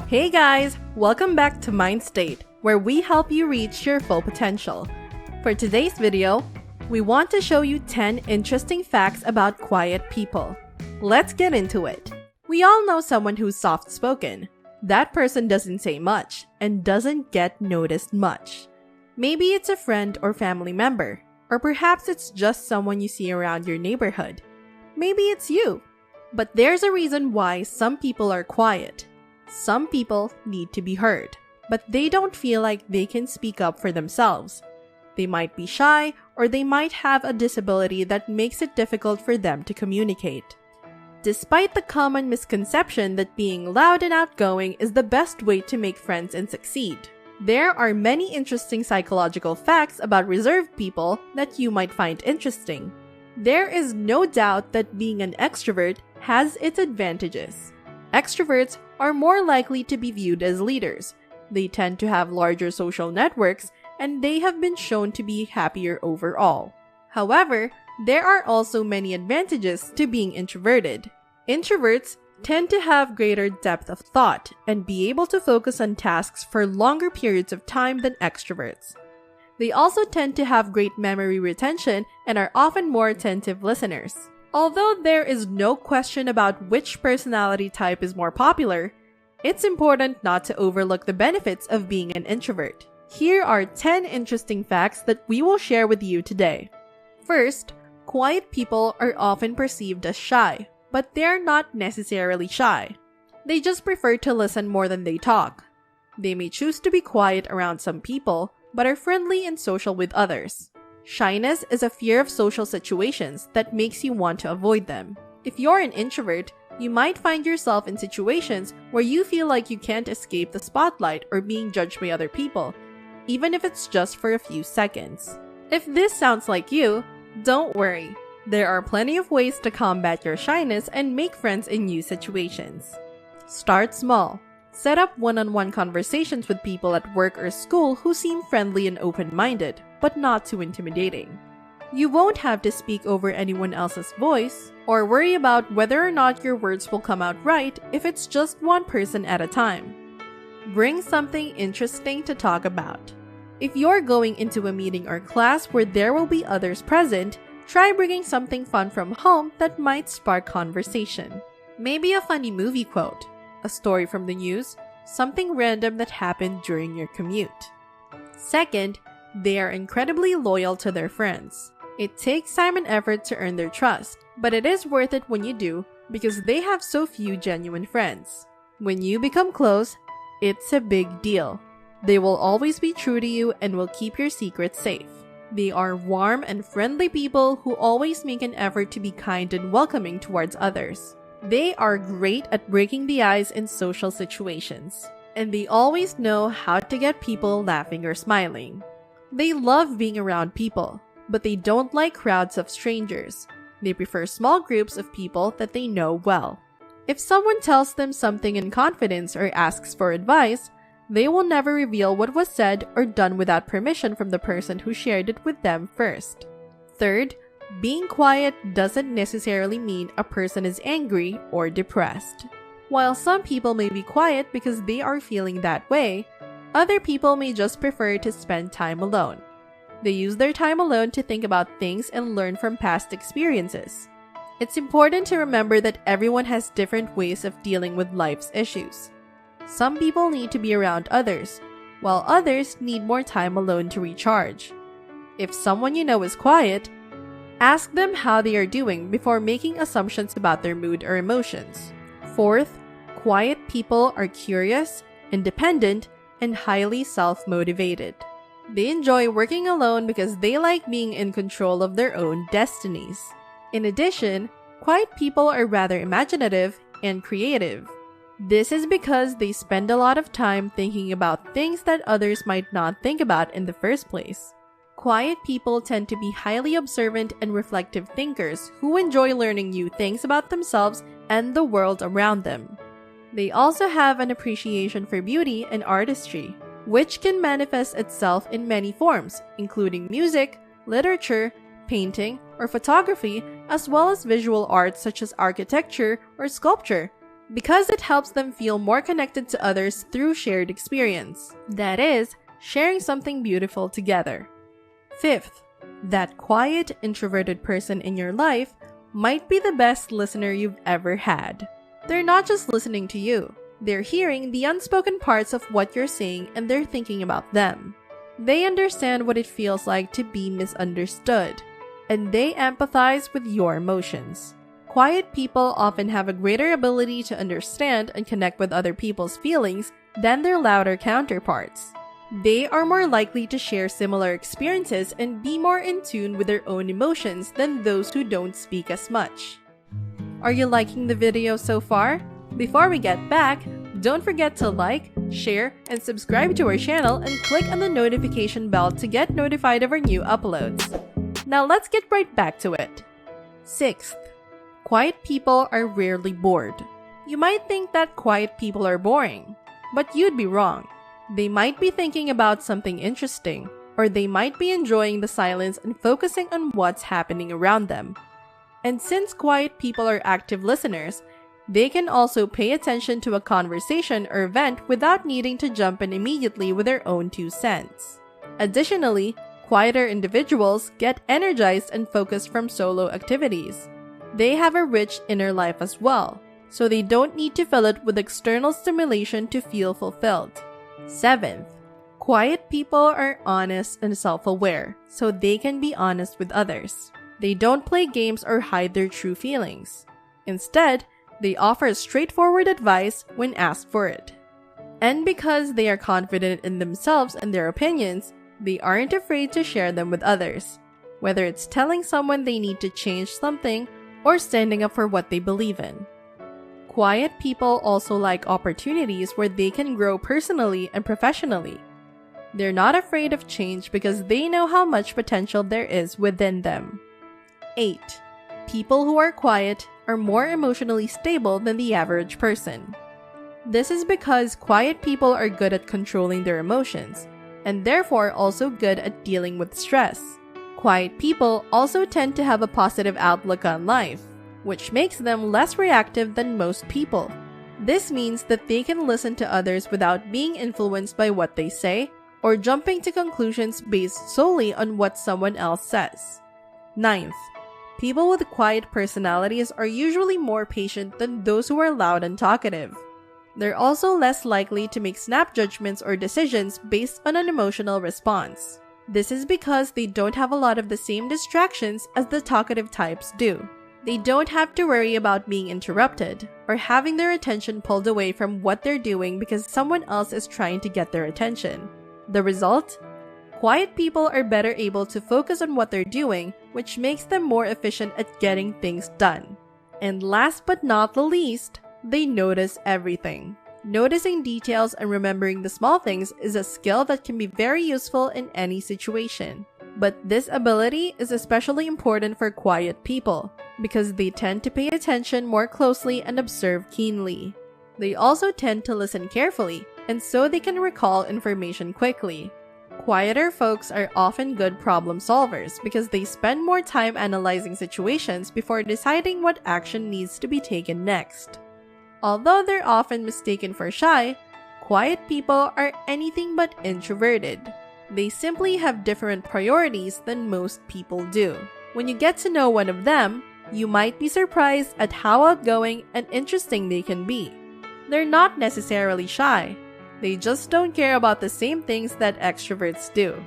Hey guys, welcome back to Mind State, where we help you reach your full potential. For today's video, we want to show you 10 interesting facts about quiet people. Let's get into it. We all know someone who's soft-spoken. That person doesn't say much and doesn't get noticed much. Maybe it's a friend or family member, or perhaps it's just someone you see around your neighborhood. Maybe it's you. But there's a reason why some people are quiet. Some people need to be heard, but they don't feel like they can speak up for themselves. They might be shy, or they might have a disability that makes it difficult for them to communicate. Despite the common misconception that being loud and outgoing is the best way to make friends and succeed, there are many interesting psychological facts about reserved people that you might find interesting. There is no doubt that being an extrovert has its advantages. Extroverts are more likely to be viewed as leaders. They tend to have larger social networks, and they have been shown to be happier overall. However, there are also many advantages to being introverted. Introverts tend to have greater depth of thought and be able to focus on tasks for longer periods of time than extroverts. They also tend to have great memory retention and are often more attentive listeners. Although there is no question about which personality type is more popular, it's important not to overlook the benefits of being an introvert. Here are 10 interesting facts that we will share with you today. First, quiet people are often perceived as shy, but they're not necessarily shy. They just prefer to listen more than they talk. They may choose to be quiet around some people, but are friendly and social with others. Shyness is a fear of social situations that makes you want to avoid them. If you're an introvert, you might find yourself in situations where you feel like you can't escape the spotlight or being judged by other people, even if it's just for a few seconds. If this sounds like you, don't worry. There are plenty of ways to combat your shyness and make friends in new situations. Start small. Set up one-on-one conversations with people at work or school who seem friendly and open-minded, but not too intimidating. You won't have to speak over anyone else's voice, or worry about whether or not your words will come out right if it's just one person at a time. Bring something interesting to talk about. If you're going into a meeting or class where there will be others present, try bringing something fun from home that might spark conversation. Maybe a funny movie quote, a story from the news, something random that happened during your commute. Second, they are incredibly loyal to their friends. It takes time and effort to earn their trust, but it is worth it when you do because they have so few genuine friends. When you become close, it's a big deal. They will always be true to you and will keep your secrets safe. They are warm and friendly people who always make an effort to be kind and welcoming towards others. They are great at breaking the ice in social situations, and they always know how to get people laughing or smiling. They love being around people, but they don't like crowds of strangers. They prefer small groups of people that they know well. If someone tells them something in confidence or asks for advice, they will never reveal what was said or done without permission from the person who shared it with them first. Third, being quiet doesn't necessarily mean a person is angry or depressed. While some people may be quiet because they are feeling that way, other people may just prefer to spend time alone. They use their time alone to think about things and learn from past experiences. It's important to remember that everyone has different ways of dealing with life's issues. Some people need to be around others, while others need more time alone to recharge. If someone you know is quiet, ask them how they are doing before making assumptions about their mood or emotions. Fourth, quiet people are curious, independent, and highly self-motivated. They enjoy working alone because they like being in control of their own destinies. In addition, quiet people are rather imaginative and creative. This is because they spend a lot of time thinking about things that others might not think about in the first place. Quiet people tend to be highly observant and reflective thinkers who enjoy learning new things about themselves and the world around them. They also have an appreciation for beauty and artistry, which can manifest itself in many forms, including music, literature, painting, or photography, as well as visual arts such as architecture or sculpture. because it helps them feel more connected to others through shared experience. That is, sharing something beautiful together. Fifth, that quiet, introverted person in your life might be the best listener you've ever had. They're not just listening to you. They're hearing the unspoken parts of what you're saying and they're thinking about them. They understand what it feels like to be misunderstood, and they empathize with your emotions. Quiet people often have a greater ability to understand and connect with other people's feelings than their louder counterparts. They are more likely to share similar experiences and be more in tune with their own emotions than those who don't speak as much. Are you liking the video so far? Before we get back, don't forget to like, share, and subscribe to our channel and click on the notification bell to get notified of our new uploads. Now let's get right back to it. Sixth, quiet people are rarely bored. You might think that quiet people are boring, but you'd be wrong. They might be thinking about something interesting, or they might be enjoying the silence and focusing on what's happening around them. And since quiet people are active listeners, they can also pay attention to a conversation or event without needing to jump in immediately with their own 2 cents. Additionally, quieter individuals get energized and focused from solo activities. They have a rich inner life as well, so they don't need to fill it with external stimulation to feel fulfilled. Seventh, quiet people are honest and self-aware, so they can be honest with others. They don't play games or hide their true feelings. Instead, they offer straightforward advice when asked for it. And because they are confident in themselves and their opinions, they aren't afraid to share them with others, whether it's telling someone they need to change something or standing up for what they believe in. Quiet people also like opportunities where they can grow personally and professionally. They're not afraid of change because they know how much potential there is within them. 8. People who are quiet are more emotionally stable than the average person. This is because quiet people are good at controlling their emotions, and therefore also good at dealing with stress. Quiet people also tend to have a positive outlook on life, which makes them less reactive than most people. This means that they can listen to others without being influenced by what they say or jumping to conclusions based solely on what someone else says. 9th, people with quiet personalities are usually more patient than those who are loud and talkative. They're also less likely to make snap judgments or decisions based on an emotional response. This is because they don't have a lot of the same distractions as the talkative types do. They don't have to worry about being interrupted or having their attention pulled away from what they're doing because someone else is trying to get their attention. The result? Quiet people are better able to focus on what they're doing, which makes them more efficient at getting things done. And last but not the least, they notice everything. Noticing details and remembering the small things is a skill that can be very useful in any situation. But this ability is especially important for quiet people because they tend to pay attention more closely and observe keenly. They also tend to listen carefully, and so they can recall information quickly. Quieter folks are often good problem solvers because they spend more time analyzing situations before deciding what action needs to be taken next. Although they're often mistaken for shy, quiet people are anything but introverted. They simply have different priorities than most people do. When you get to know one of them, you might be surprised at how outgoing and interesting they can be. They're not necessarily shy. They just don't care about the same things that extroverts do.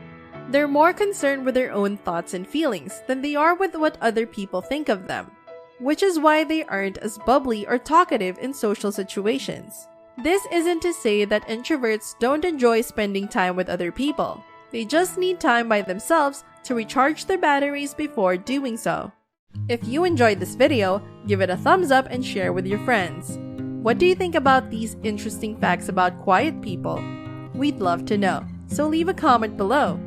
They're more concerned with their own thoughts and feelings than they are with what other people think of them, which is why they aren't as bubbly or talkative in social situations. This isn't to say that introverts don't enjoy spending time with other people. They just need time by themselves to recharge their batteries before doing so. If you enjoyed this video, give it a thumbs up and share with your friends. What do you think about these interesting facts about quiet people? We'd love to know, so leave a comment below.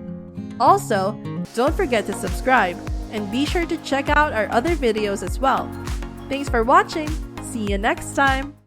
Also, don't forget to subscribe and be sure to check out our other videos as well. Thanks for watching. See you next time.